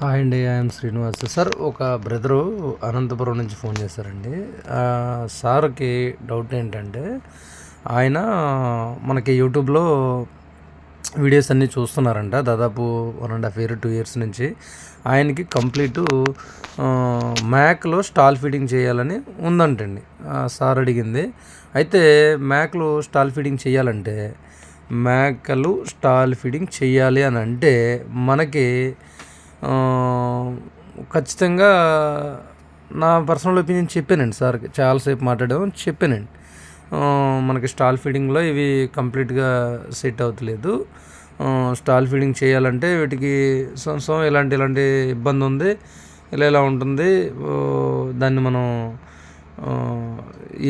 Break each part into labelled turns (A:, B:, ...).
A: Hi అండి. I'm Srinivas. Sir ఒక brother Anantapuram నుంచి ఫోన్ చేశారండి. సార్కి డౌట్ ఏంటంటే ఆయన మనకి యూట్యూబ్లో వీడియోస్ అన్నీ చూస్తున్నారంట. దాదాపు 1.5 ఇయర్ 2 ఇయర్స్ నుంచి ఆయనకి కంప్లీటు మ్యాక్లో స్టాల్ ఫీడింగ్ చేయాలని ఉందంటండి. సార్ అడిగింది అయితే మ్యాక్లో స్టాల్ ఫీడింగ్ చేయాలంటే మేకలు స్టాల్ ఫీడింగ్ చేయాలి అని అంటే మనకి ఖచ్చితంగా నా పర్సనల్ ఒపీనియన్ చెప్పానండి సార్కి. చాలాసేపు మాట్లాడాము చెప్పానండి. మనకి స్టాల్ ఫీడింగ్లో ఇవి కంప్లీట్గా సెట్ అవుతలేదు. స్టాల్ ఫీడింగ్ చేయాలంటే వీటికి సంవత్సరం ఇలాంటి ఇబ్బంది ఉంది, ఇలా ఉంటుంది. దాన్ని మనం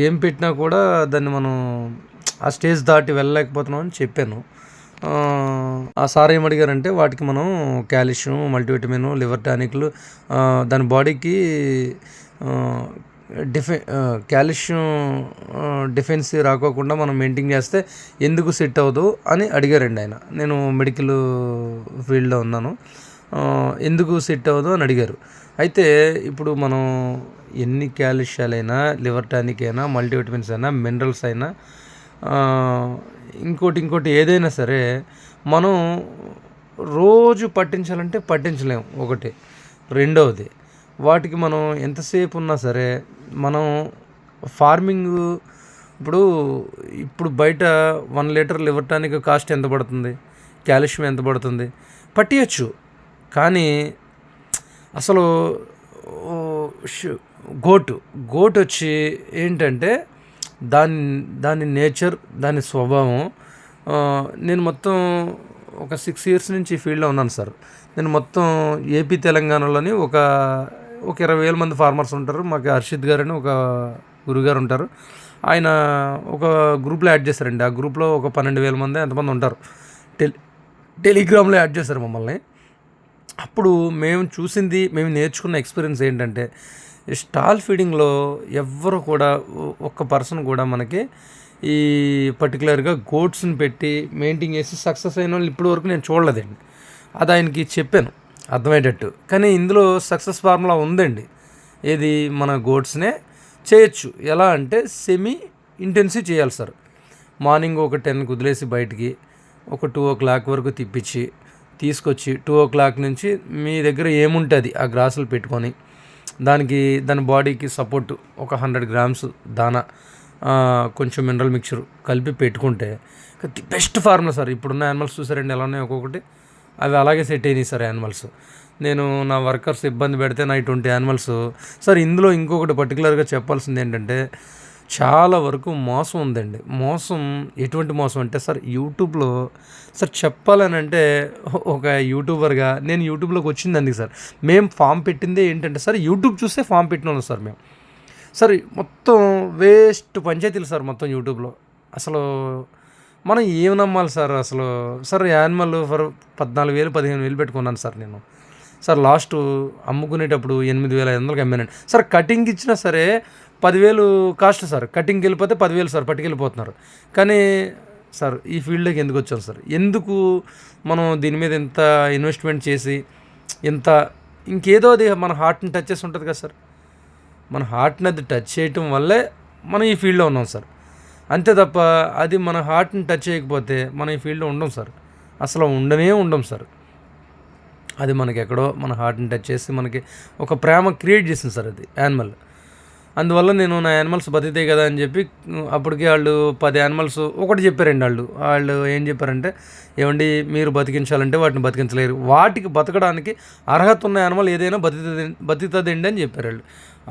A: ఏం పెట్టినా కూడా దాన్ని మనం ఆ స్టేజ్ దాటి వెళ్ళలేకపోతున్నాం అని చెప్పాను. ఆ సార్ ఏమడిగారంటే వాటికి మనం కాల్షియం, మల్టీవిటమిన్, లివర్ టానిక్లు దాని బాడీకి కాల్షియం డిఫెన్స్ రాకోకుండా మనం మెయింటైన్ చేస్తే ఎందుకు సెట్ అవ్వదు అని అడిగారండి ఆయన. నేను మెడికల్ ఫీల్డ్లో ఉన్నాను, ఎందుకు సెట్ అవ్వదు అని అడిగారు. అయితే ఇప్పుడు మనం ఎన్ని కాల్షియాలైనా, లివర్ టానిక్ అయినా, మల్టీవిటమిన్స్ అయినా, మినరల్స్ అయినా, ఇంకోటి ఏదైనా సరే మనం రోజు పట్టించాలంటే పట్టించలేము. ఒకటి. రెండవది, వాటికి మనం ఎంతసేపు ఉన్నా సరే మనం ఫార్మింగ్ ఇప్పుడు బయట 1 లీటర్ లివర్ టానిక్ కాస్ట్ ఎంత పడుతుంది, కాల్షియం ఎంత పడుతుంది, పట్టియచ్చు. కానీ అసలు గోట్ వచ్చి ఏంటంటే దాని నేచర్, దాని స్వభావం. నేను మొత్తం ఒక 6 ఇయర్స్ నుంచి ఫీల్డ్లో ఉన్నాను సార్. నేను మొత్తం ఏపీ తెలంగాణలోని ఒక 20,000 మంది ఫార్మర్స్ ఉంటారు. మాకు హర్షిత్ గారు అని ఒక గురుగారు ఉంటారు. ఆయన ఒక గ్రూప్లో యాడ్ చేశారండి. ఆ గ్రూప్లో ఒక 12,000 మంది ఎంతమంది ఉంటారు. టెలిగ్రామ్లో యాడ్ చేశారు మమ్మల్ని. అప్పుడు మేము నేర్చుకున్న ఎక్స్పీరియన్స్ ఏంటంటే స్టాల్ ఫీడింగ్లో ఎవ్వరు కూడా ఒక్క పర్సన్ కూడా మనకి ఈ పర్టికులర్గా గోట్స్ని పెట్టి మెయింటైన్ చేసి సక్సెస్ అయిన వాళ్ళు ఇప్పటి వరకు నేను చూడలేదండి. అది ఆయనకి చెప్పాను అర్థమయ్యేటట్టు. కానీ ఇందులో సక్సెస్ ఫార్ములా ఉందండి. ఏది, మన గోట్స్నే చేయొచ్చు. ఎలా అంటే సెమీ ఇంటెన్సివ్ చేయాలి సార్. మార్నింగ్ ఒక 10కి వదిలేసి బయటికి ఒక 2 o'clock వరకు తీసుకొచ్చి 2 o'clock నుంచి మీ దగ్గర ఏముంటుంది ఆ గ్రాసులు పెట్టుకొని దాని బాడీకి సపోర్టు ఒక 100 grams దానా, కొంచెం మినరల్ మిక్చర్ కలిపి పెట్టుకుంటే ది బెస్ట్ ఫార్ములా సార్. ఇప్పుడున్న యానిమల్స్ చూసారండి ఎలా ఉన్నాయి ఒక్కొక్కటి, అవి అలాగే సెట్ అయినాయి సార్ యానిమల్స్. నేను నా వర్కర్స్ ఇబ్బంది పెడితే నా 20 యానిమల్స్ సార్. ఇందులో ఇంకొకటి పర్టికులర్గా చెప్పాల్సింది ఏంటంటే చాలా వరకు మోసం ఉందండి. ఎటువంటి మోసం అంటే సార్, యూట్యూబ్లో సార్ చెప్పాలని అంటే ఒక యూట్యూబర్గా నేను యూట్యూబ్లోకి వచ్చింది అందుకు సార్. మేము ఫామ్ పెట్టిందే ఏంటంటే సార్, యూట్యూబ్ చూస్తే ఫామ్ పెట్టిన వాళ్ళం సార్ మేము. సార్ మొత్తం వేస్ట్ పంచాయతీలు సార్ మొత్తం యూట్యూబ్లో. అసలు మనం ఏం నమ్మాలి సార్ అసలు. సార్ యానిమల్ ఫర్ 14,000 15,000 పెట్టుకున్నాను సార్ నేను. సార్ లాస్ట్ అమ్ముకునేటప్పుడు 8,500కి అమ్మానండి సార్. కటింగ్ ఇచ్చినా సరే 10,000 కాస్ట్ సార్. కటింగ్కి వెళ్ళిపోతే 10,000 సార్ పట్టుకెళ్ళిపోతున్నారు. కానీ సార్ ఈ ఫీల్డ్లోకి ఎందుకు వచ్చాను సార్? ఎందుకు మనం దీని మీద ఇంత ఇన్వెస్ట్మెంట్ చేసి ఇంకేదో అది మన హార్ట్ని టచ్ చేసి ఉంటుంది కదా సార్. మన హార్ట్ని అది టచ్ చేయటం వల్లే మనం ఈ ఫీల్డ్లో ఉన్నాం సార్. అంతే తప్ప అది మన హార్ట్ని టచ్ చేయకపోతే మనం ఈ ఫీల్డ్లో ఉండం సార్. అసలు ఉండం సార్. అది మనకి ఎక్కడో మన హార్ట్ని టచ్ చేసి మనకి ఒక ప్రేమ క్రియేట్ చేసింది సార్ అది యానిమల్. అందువల్ల నేను నా యానిమల్స్ బతికితే కదా అని చెప్పి అప్పటికే వాళ్ళు 10 యానిమల్స్ ఒకటి చెప్పారండి. వాళ్ళు ఏం చెప్పారంటే, ఏమండి మీరు బతికించాలంటే వాటిని బతికించలేరు, వాటికి బతకడానికి అర్హత ఉన్న యానిమల్ ఏదైనా బతుకుతుందండి అని చెప్పారు వాళ్ళు.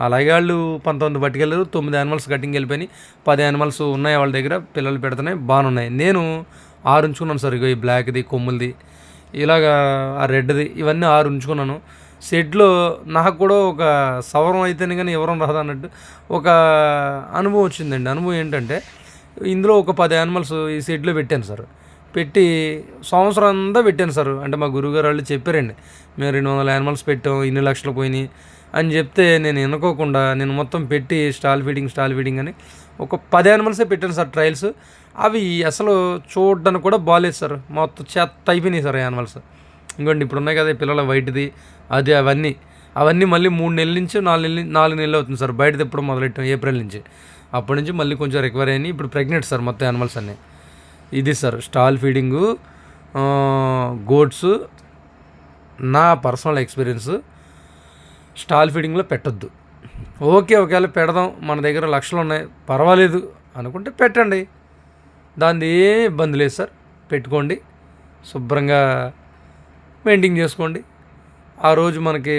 A: అలాగే వాళ్ళు 19 పట్టుకెళ్ళారు. 9 యానిమల్స్ కటింగ్ వెళ్ళిపోయి 10 యానిమల్స్ ఉన్నాయి వాళ్ళ దగ్గర, పిల్లలు పెడుతున్నాయి, బాగున్నాయి. నేను 6 ఉంచుకున్నాను సార్. ఇగో ఈ బ్లాక్ది, కొమ్ములది, ఇలాగా ఆ రెడ్ది, ఇవన్నీ 6 ఉంచుకున్నాను. షెడ్లో నాకు కూడా ఒక సవరం అయితేనే కానీ ఎవరం రాదు అన్నట్టు ఒక అనుభవం వచ్చిందండి. అనుభవం ఏంటంటే ఇందులో ఒక 10 యానిమల్స్ ఈ షెడ్లో పెట్టాను సార్. పెట్టి సంవత్సరం అంతా పెట్టాను సార్. అంటే మా గురువుగారు వాళ్ళు చెప్పారండి, మేము 200 యానిమల్స్ పెట్టాం, ఇన్ని లక్షలు పోయినాయి అని చెప్తే నేను వినుకోకుండా నేను మొత్తం పెట్టి స్టాల్ ఫీడింగ్ అని ఒక 10 యానిమల్సే పెట్టాను సార్ ట్రయల్స్. అవి అసలు చూడడానికి కూడా బాగాలేదు సార్. మొత్తం చెత్త అయిపోయినాయి సార్ యానిమల్స్. ఇంకోండి ఇప్పుడు ఉన్నాయి కదా పిల్లల వైట్ది, అది అవన్నీ మళ్ళీ 3 నెలల నుంచి 4 నెలలు అవుతుంది సార్. బయట తిప్పడం మొదలెట్టాం ఏప్రిల్ నుంచి. అప్పటి నుంచి మళ్ళీ కొంచెం రికవర్ అయినాయి. ఇప్పుడు ప్రెగ్నెంట్ సార్ మొత్తం యానిమల్స్ అన్నీ. ఇది సార్ స్టాల్ ఫీడింగు, గోట్స్. నా పర్సనల్ ఎక్స్పీరియన్స్, స్టాల్ ఫీడింగ్లో పెట్టొద్దు. ఓకే, ఒకవేళ పెడదాం, మన దగ్గర లక్షలు ఉన్నాయి పర్వాలేదు అనుకుంటే పెట్టండి, దానిది ఏ ఇబ్బంది లేదు సార్. పెట్టుకోండి, శుభ్రంగా మెయింటైన్ చేసుకోండి. ఆ రోజు మనకి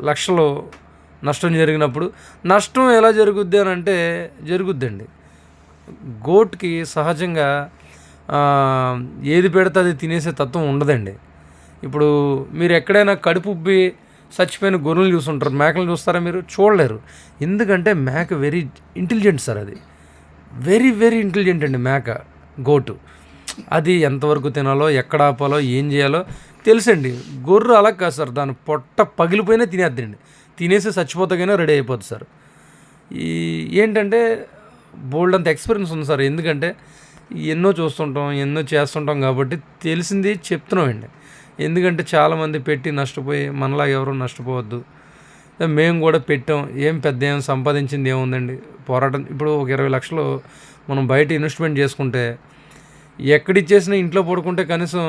A: లక్షలు నష్టం జరిగినప్పుడు, నష్టం ఎలా జరుగుద్ది అని అంటే జరుగుద్దండి. గోట్కి సహజంగా ఏది పెడితే అది తినేసే తత్వం ఉండదండి. ఇప్పుడు మీరు ఎక్కడైనా కడుపు ఉబ్బి చచ్చిపోయిన గొర్రెలు చూస్తుంటారు, మేకలు చూస్తారా మీరు? చూడలేరు. ఎందుకంటే మేక వెరీ ఇంటెలిజెంట్ సార్. అది వెరీ వెరీ ఇంటెలిజెంట్ అండి మేక, గోటు. అది ఎంతవరకు తినాలో, ఎక్కడ ఆపాలో, ఏం చేయాలో తెలుసండి. గొర్రె అలా కాదు సార్, దాని పొట్ట పగిలిపోయినా తినేద్దండి, తినేసి చచ్చిపోతాకైనా రెడీ అయిపోద్ది సార్. ఏంటంటే బోల్డ్ అంత ఎక్స్పీరియన్స్ ఉంది సార్. ఎందుకంటే ఎన్నో చూస్తుంటాం, ఎన్నో చేస్తుంటాం కాబట్టి తెలిసింది చెప్తున్నామండి. ఎందుకంటే చాలామంది పెట్టి నష్టపోయి మనలా ఎవరు నష్టపోవద్దు. మేము కూడా పెట్టాం, ఏం సంపాదించింది ఏముందండి, పోరాటం. ఇప్పుడు ఒక 20 లక్షలు మనం బయట ఇన్వెస్ట్మెంట్ చేసుకుంటే, ఎక్కడిచ్చేసినా ఇంట్లో పడుకుంటే కనీసం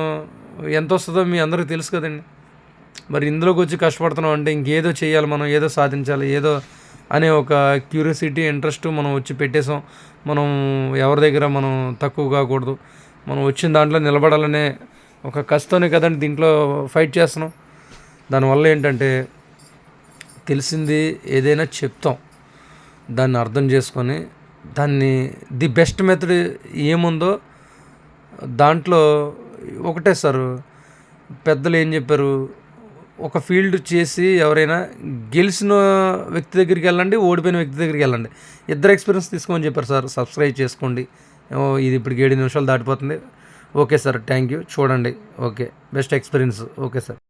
A: ఎంత వస్తుందో మీ అందరికీ తెలుసు కదండి. మరి ఇందులోకి వచ్చి కష్టపడుతున్నాం అంటే ఇంకేదో చేయాలి, మనం ఏదో సాధించాలి, ఏదో అనే ఒక క్యూరియాసిటీ, ఇంట్రెస్ట్ మనం వచ్చి పెట్టేసాం. మనం ఎవరి దగ్గర మనం తక్కువ కాకూడదు, మనం వచ్చిన దాంట్లో నిలబడాలనే ఒక కష్టతోనే కదండి దీంట్లో ఫైట్ చేస్తున్నాం. దానివల్ల ఏంటంటే తెలిసింది ఏదైనా చెప్తాం, దాన్ని అర్థం చేసుకొని దాన్ని ది బెస్ట్ మెథడ్ ఏముందో దాంట్లో ఒకటే సార్. పెద్దలు ఏం చెప్పారు, ఒక ఫీల్డ్ చేసి ఎవరైనా గెలిచిన వ్యక్తి దగ్గరికి వెళ్ళండి, ఓడిపోయిన వ్యక్తి దగ్గరికి వెళ్ళండి, ఇద్దరు ఎక్స్పీరియన్స్ తీసుకోమని చెప్పారు సార్. సబ్స్క్రైబ్ చేసుకోండి. ఇది ఇప్పుడు 7 నిమిషాలు దాటిపోతుంది. Okay sir, thank you. చూడండి. Okay, best experience. Okay sir.